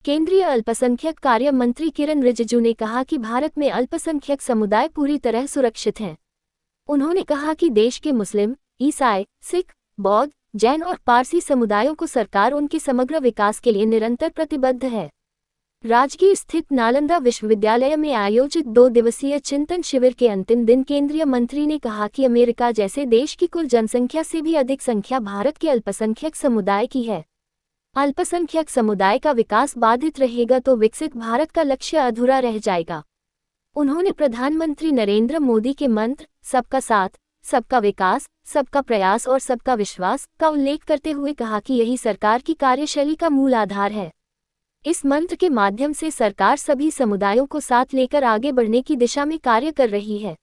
केंद्रीय अल्पसंख्यक कार्य मंत्री किरण रिजिजू ने कहा कि भारत में अल्पसंख्यक समुदाय पूरी तरह सुरक्षित हैं। उन्होंने कहा कि देश के मुस्लिम, ईसाई, सिख, बौद्ध, जैन और पारसी समुदायों को सरकार उनके समग्र विकास के लिए निरंतर प्रतिबद्ध है। राजगीर स्थित नालंदा विश्वविद्यालय में आयोजित 2 दिवसीय चिंतन शिविर के अंतिम दिन केंद्रीय मंत्री ने कहा कि अमेरिका जैसे देश की कुल जनसंख्या से भी अधिक संख्या भारत के अल्पसंख्यक समुदाय की है। अल्पसंख्यक समुदाय का विकास बाधित रहेगा तो विकसित भारत का लक्ष्य अधूरा रह जाएगा। उन्होंने प्रधानमंत्री नरेंद्र मोदी के मंत्र सबका साथ, सबका विकास, सबका प्रयास और सबका विश्वास का उल्लेख करते हुए कहा कि यही सरकार की कार्यशैली का मूल आधार है। इस मंत्र के माध्यम से सरकार सभी समुदायों को साथ लेकर आगे बढ़ने की दिशा में कार्य कर रही है।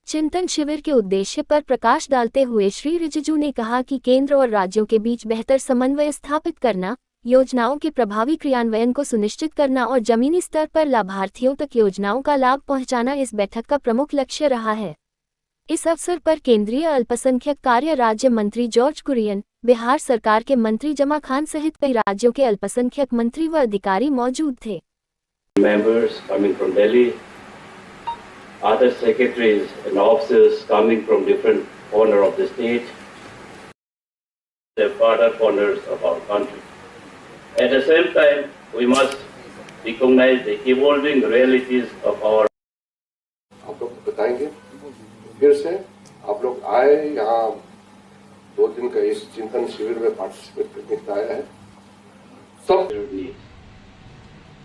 चिंतन शिविर के उद्देश्य पर प्रकाश डालते हुए श्री रिजिजू ने कहा कि केंद्र और राज्यों के बीच बेहतर समन्वय स्थापित करना, योजनाओं के प्रभावी क्रियान्वयन को सुनिश्चित करना और जमीनी स्तर पर लाभार्थियों तक योजनाओं का लाभ पहुंचाना इस बैठक का प्रमुख लक्ष्य रहा है। इस अवसर पर केंद्रीय अल्पसंख्यक कार्य राज्य मंत्री जॉर्ज कुरियन, बिहार सरकार के मंत्री जमा खान सहित कई राज्यों के अल्पसंख्यक मंत्री व अधिकारी मौजूद थे। Other secretaries and officers coming from different corners of the state, the further corners of our country. At the same time, we must recognize the evolving realities of our. आप लोग बताएंगे फिर से आप लोग आए यहाँ 2 दिन का इस चिंतन शिविर में पार्टिसिपेट करने के आया है सब।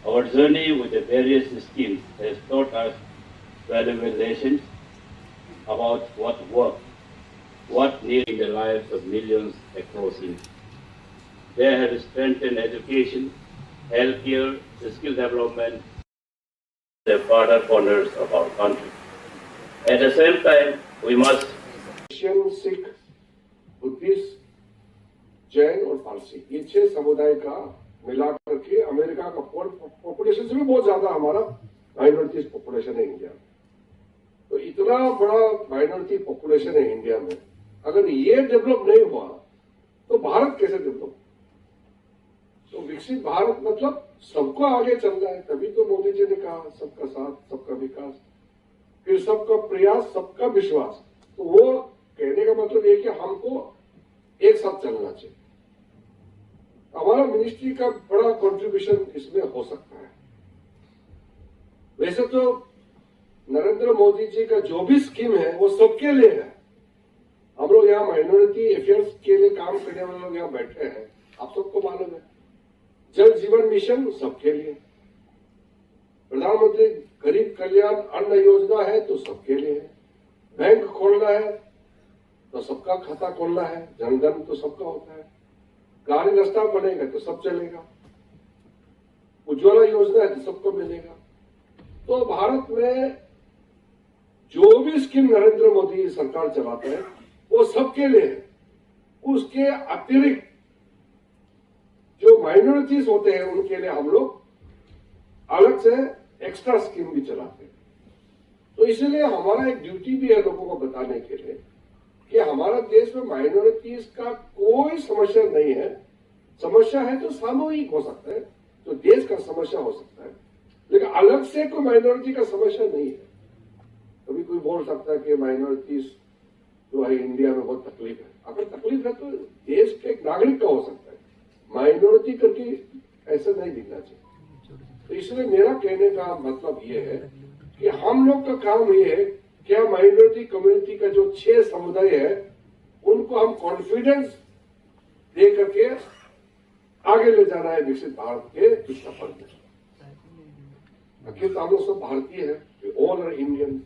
Our journey with the various schemes has taught us valuable lessons about what need in the lives of millions across India. They have strengthened education, healthcare, skill development, the further corners of our country. At the same time, we must Christian, Sikh, Buddhist, Jain और पारसी ये 6 समुदाय का मिलाकर के America का population से भी बहुत ज्यादा हमारा माइनॉरिटी पॉपुलेशन है इंडिया। तो इतना बड़ा माइनॉरिटी पॉपुलेशन है इंडिया में, अगर ये डेवलप नहीं हुआ तो भारत कैसे डेवलप? तो विकसित भारत मतलब सबको आगे चलना है। तभी तो मोदी जी ने कहा सबका साथ, सबका विकास, फिर सबका प्रयास, सबका विश्वास। तो वो कहने का मतलब ये कि हमको एक साथ चलना चाहिए। हमारा मिनिस्ट्री का बड़ा कंट्रीब्यूशन इसमें हो सकता है। वैसे तो नरेंद्र मोदी जी का जो भी स्कीम है वो सबके लिए है। हम लोग यहाँ माइनॉरिटी अफेयर्स के लिए काम करने वाले लोग यहाँ बैठे हैं, आप सबको मालूम है। जल जीवन मिशन सबके लिए, प्रधानमंत्री गरीब कल्याण अन्न योजना है तो सबके लिए है। बैंक खोलना है तो सबका खाता खोलना है, जनधन तो सबका होता है। गाड़ी रास्ता बनेगा तो सब चलेगा, उज्ज्वला योजना है तो सबको मिलेगा। तो भारत में जो भी स्कीम नरेंद्र मोदी सरकार चलाता है वो सबके लिए है। उसके अतिरिक्त जो माइनॉरिटीज होते हैं उनके लिए हम लोग अलग से एक्स्ट्रा स्कीम भी चलाते हैं। तो इसलिए हमारा एक ड्यूटी भी है लोगों को बताने के लिए कि हमारा देश में माइनॉरिटीज का कोई समस्या नहीं है। समस्या है तो सामूहिक हो सकता है, तो देश का समस्या हो सकता है, लेकिन अलग से कोई माइनॉरिटी का समस्या नहीं है। कभी कोई बोल सकता है कि माइनॉरिटीज जो है इंडिया में बहुत तकलीफ है। अगर तकलीफ है तो देश के एक नागरिक का हो सकता है, माइनॉरिटी करके ऐसा नहीं दिखना चाहिए। तो इसलिए मेरा कहने का मतलब ये है कि हम लोग का काम ये है क्या माइनॉरिटी कम्युनिटी का जो 6 समुदाय है उनको हम कॉन्फिडेंस दे करके आगे ले जाना है विकसित भारत के सफर में। आखिर हम लोग सब भारतीय है, ऑल आर इंडियन।